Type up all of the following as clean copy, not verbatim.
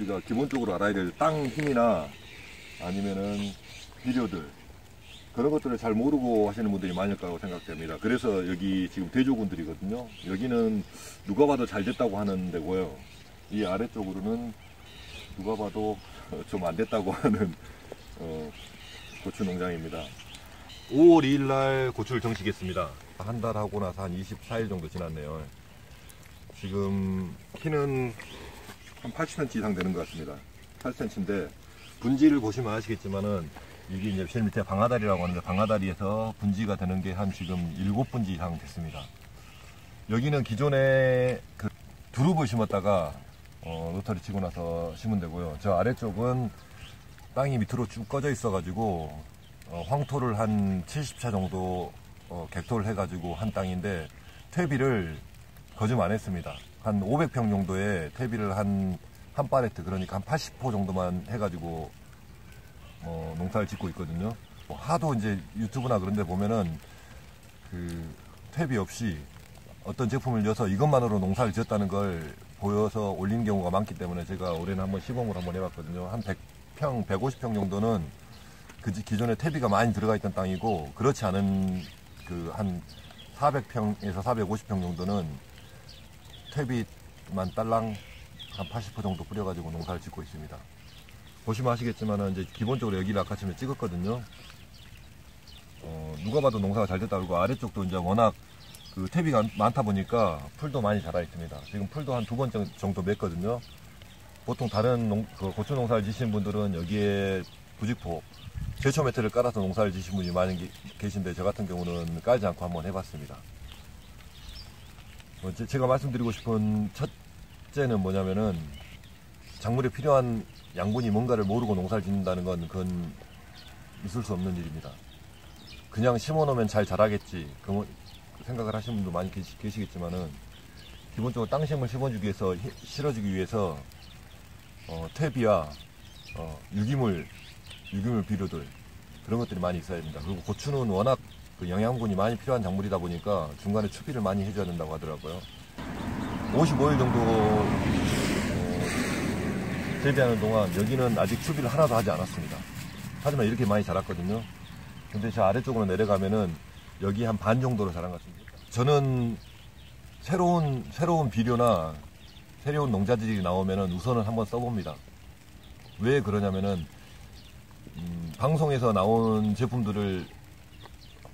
우리가 기본적으로 알아야 될 땅 힘이나 아니면은 비료들 그런 것들을 잘 모르고 하시는 분들이 많을 거라고 생각됩니다. 그래서 여기 지금 대조군들이거든요. 여기는 누가 봐도 잘 됐다고 하는 데고요. 이 아래쪽으로는 누가 봐도 좀 안 됐다고 하는 고추 농장입니다. 5월 2일 날 고추를 정식했습니다. 한 달 하고 나서 한 24일 정도 지났네요. 지금 키는 한 80cm 이상 되는 것 같습니다. 8cm인데 분지를 보시면 아시겠지만은 이게 이제 제일 밑에 방아다리라고 하는데 방아다리에서 분지가 되는 게 한 지금 7분지 이상 됐습니다. 여기는 기존에 그 두릅을 심었다가 노타리 치고 나서 심은 데고요. 저 아래쪽은 땅이 밑으로 쭉 꺼져 있어 가지고 황토를 한 70차 정도 객토를 해 가지고 한 땅인데 퇴비를 거짓 안 했습니다. 한 500평 정도의 퇴비를 한 팔레트, 그러니까 한 80호 정도만 해 가지고 농사를 짓고 있거든요. 하도 이제 유튜브나 그런 데 보면은 그 퇴비 없이 어떤 제품을 넣어서 이것만으로 농사를 지었다는 걸 보여서 올린 경우가 많기 때문에 제가 올해는 한번 시범을 한번 해봤거든요. 한 100평, 150평 정도는 그 기존에 퇴비가 많이 들어가 있던 땅이고, 그렇지 않은 그 한 400평에서 450평 정도는 퇴비만 딸랑 한 80% 정도 뿌려가지고 농사를 짓고 있습니다. 보시면 아시겠지만은 이제 기본적으로 여기를 아까 전에 찍었거든요. 누가 봐도 농사가 잘 됐다 그러고, 아래쪽도 이제 워낙 그 퇴비가 많다 보니까 풀도 많이 자라 있습니다. 지금 풀도 한 2번 정도 맺거든요. 보통 다른 고추 농사를 지신 분들은 여기에 부직포, 제초 매트를 깔아서 농사를 지신 분이 많이 계신데, 저 같은 경우는 깔지 않고 한번 해봤습니다. 제가 말씀드리고 싶은 첫째는 뭐냐면은, 작물에 필요한 양분이 뭔가를 모르고 농사를 짓는다는 건 그건 있을 수 없는 일입니다. 그냥 심어놓으면 잘 자라겠지 그 생각을 하시는 분도 많이 계시겠지만은, 기본적으로 땅심을 실어주기 위해서 퇴비와 유기물 비료들, 그런 것들이 많이 있어야 됩니다. 그리고 고추는 워낙 그 영양분이 많이 필요한 작물이다 보니까 중간에 추비를 많이 해줘야 된다고 하더라고요. 55일 정도 재배하는 동안 여기는 아직 추비를 하나도 하지 않았습니다. 하지만 이렇게 많이 자랐거든요. 근데 저 아래쪽으로 내려가면은 여기 한 반 정도로 자란 것 같습니다. 저는 새로운 비료나 새로운 농자들이 나오면은 우선은 한번 써봅니다. 왜 그러냐면은 방송에서 나온 제품들을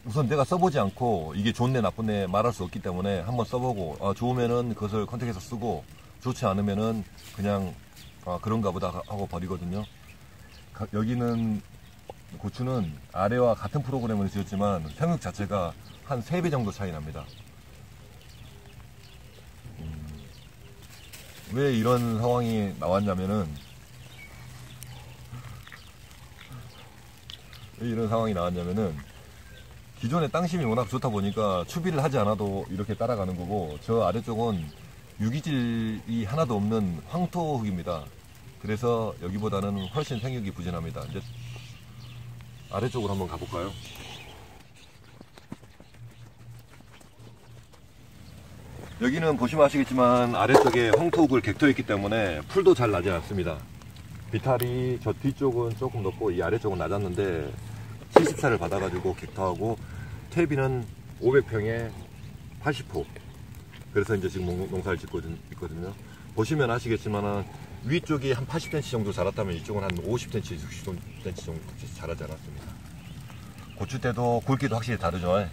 우선 내가 써보지 않고 이게 좋네 나쁘네 말할 수 없기 때문에 한번 써보고, 좋으면은 그것을 컨택해서 쓰고, 좋지 않으면은 그냥 그런가 보다 하고 버리거든요. 여기는 고추는 아래와 같은 프로그램을 지었지만 생육 자체가 한 3배 정도 차이 납니다. 왜 이런 상황이 나왔냐면은, 기존의 땅심이 워낙 좋다 보니까 추비를 하지 않아도 이렇게 따라가는 거고, 저 아래쪽은 유기질이 하나도 없는 황토흙입니다. 그래서 여기보다는 훨씬 생육이 부진합니다. 이제 아래쪽으로 한번 가볼까요? 여기는 보시면 아시겠지만 아래쪽에 황토흙을 객토했기 때문에 풀도 잘 나지 않습니다. 비탈이 저 뒤쪽은 조금 높고 이 아래쪽은 낮았는데 70차를 받아가지고 객토하고, 퇴비는 500평에 80호. 그래서 이제 지금 농사를 짓고 있거든요. 보시면 아시겠지만 위쪽이 한 80cm 정도 자랐다면 이쪽은 한 50cm, 60cm 정도 자라지 않았습니다. 고추 때도 굵기도 확실히 다르죠.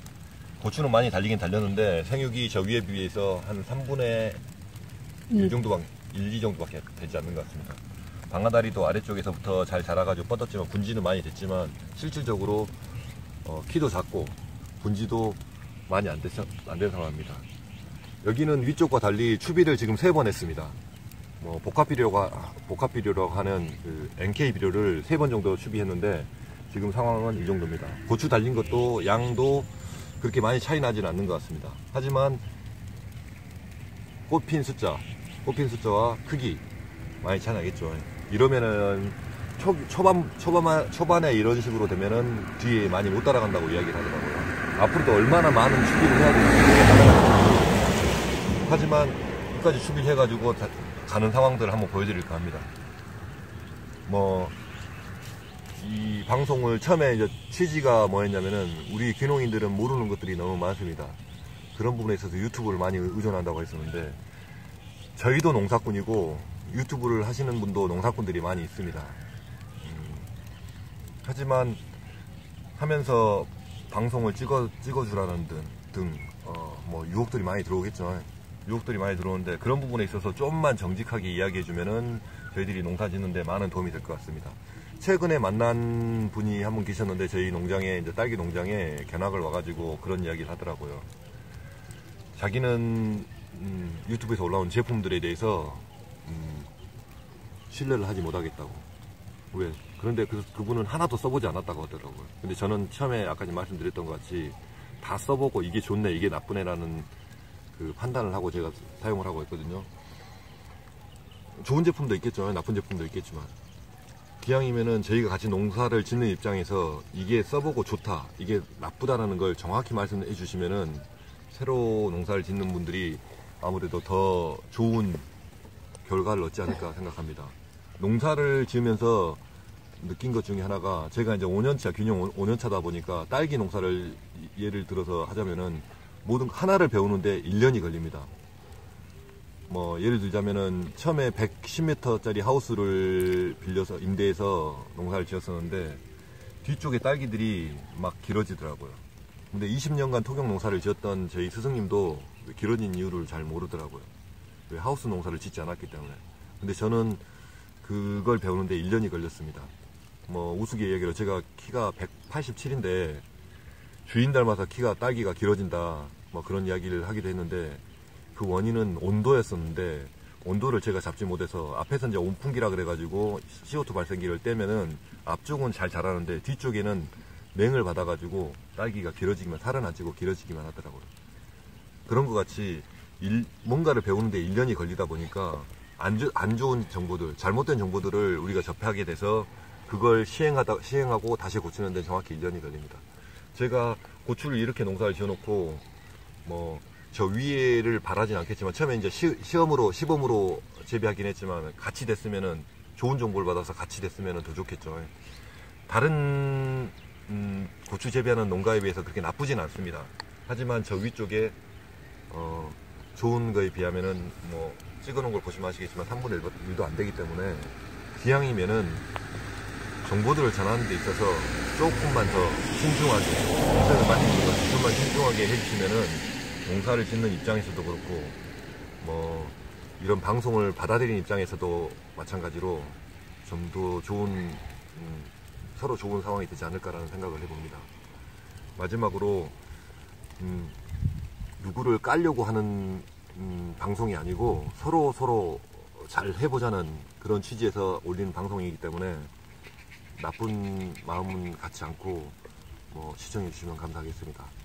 고추는 많이 달리긴 달렸는데 생육이 저 위에 비해서 한 3분의 1 정도밖에, 1, 2 정도밖에 되지 않는 것 같습니다. 방아다리도 아래쪽에서부터 잘 자라가지고 뻗었지만 분지는 많이 됐지만 실질적으로 키도 작고 분지도 많이 안 된 상황입니다. 여기는 위쪽과 달리 추비를 지금 3번 했습니다. 복합비료라고 하는 그 NK 비료를 3번 정도 추비했는데 지금 상황은 이 정도입니다. 고추 달린 것도 양도 그렇게 많이 차이 나지는 않는 것 같습니다. 하지만 꽃핀 숫자와 크기 많이 차이 나겠죠. 이러면은 초반에 이런 식으로 되면은 뒤에 많이 못 따라간다고 이야기를 하더라고요. 앞으로도 얼마나 많은 추비를 해야 되는지, 하지만 끝까지 추비를 해가지고 가는 상황들을 한번 보여드릴까 합니다. 뭐 이 방송을 처음에 이제 취지가 뭐였냐면은 우리 귀농인들은 모르는 것들이 너무 많습니다. 그런 부분에 있어서 유튜브를 많이 의존한다고 했었는데, 저희도 농사꾼이고 유튜브를 하시는 분도 농사꾼들이 많이 있습니다. 하지만 하면서 방송을 찍어주라는 등 뭐 유혹들이 많이 들어오겠죠. 유혹들이 많이 들어오는데, 그런 부분에 있어서 좀만 정직하게 이야기해주면은 저희들이 농사 짓는데 많은 도움이 될 것 같습니다. 최근에 만난 분이 한 분 계셨는데, 저희 농장에, 이제 딸기 농장에 견학을 와가지고 그런 이야기를 하더라고요. 자기는 유튜브에서 올라온 제품들에 대해서 신뢰를 하지 못하겠다고. 왜? 그런데 그분은 하나도 써보지 않았다고 하더라고요. 근데 저는 처음에 아까 말씀드렸던 것 같이 다 써보고 이게 좋네, 이게 나쁘네라는 그 판단을 하고 제가 사용을 하고 있거든요. 좋은 제품도 있겠죠. 나쁜 제품도 있겠지만. 기왕이면은 저희가 같이 농사를 짓는 입장에서 이게 써보고 좋다, 이게 나쁘다라는 걸 정확히 말씀해 주시면은 새로 농사를 짓는 분들이 아무래도 더 좋은 결과를 얻지 않을까 생각합니다. 농사를 지으면서 느낀 것 중에 하나가, 제가 이제 5년차, 귀농 5년차다 보니까 딸기 농사를 예를 들어서 하자면은 모든 하나를 배우는데 1년이 걸립니다. 뭐 예를 들자면은 처음에 110m짜리 하우스를 빌려서 임대해서 농사를 지었었는데, 뒤쪽에 딸기들이 막 길어지더라고요. 근데 20년간 토경 농사를 지었던 저희 스승님도 길어진 이유를 잘 모르더라고요. 왜? 하우스 농사를 짓지 않았기 때문에. 근데 저는 그걸 배우는데 1년이 걸렸습니다. 뭐 우스갯소리로 제가 키가 187인데 주인 닮아서 딸기가 길어진다, 뭐 그런 이야기를 하기도 했는데, 그 원인은 온도였었는데, 온도를 제가 잡지 못해서 앞에서 이제 온풍기라 그래가지고 CO2 발생기를 떼면은 앞쪽은 잘 자라는데 뒤쪽에는 맹을 받아가지고 딸기가 길어지기만, 살은 안 찌고 길어지기만 하더라고요. 그런 것 같이 뭔가를 배우는데 1년이 걸리다 보니까 안 좋은 정보들, 잘못된 정보들을 우리가 접하게 돼서 그걸 시행하고 다시 고치는 데 정확히 1년이 걸립니다. 제가 고추를 이렇게 농사를 지어놓고 뭐 저 위에를 바라진 않겠지만, 처음에 이제 시범으로 재배하긴 했지만, 같이 됐으면은 좋은 정보를 받아서 같이 됐으면은 더 좋겠죠. 다른 고추 재배하는 농가에 비해서 그렇게 나쁘진 않습니다. 하지만 저 위쪽에 좋은 거에 비하면은 뭐 찍어놓은 걸 보시면 아시겠지만 3분의 1도 안 되기 때문에, 기왕이면은 정보들을 전하는 데 있어서 조금만 더 신중하게, 인생을 많이 걸 조금만 신중하게 해주시면은 농사를 짓는 입장에서도 그렇고, 뭐 이런 방송을 받아들이는 입장에서도 마찬가지로 좀 더 좋은, 서로 좋은 상황이 되지 않을까라는 생각을 해봅니다. 마지막으로 누구를 깔려고 하는 방송이 아니고 서로 잘 해보자는 그런 취지에서 올린 방송이기 때문에 나쁜 마음은 갖지 않고 뭐 시청해 주시면 감사하겠습니다.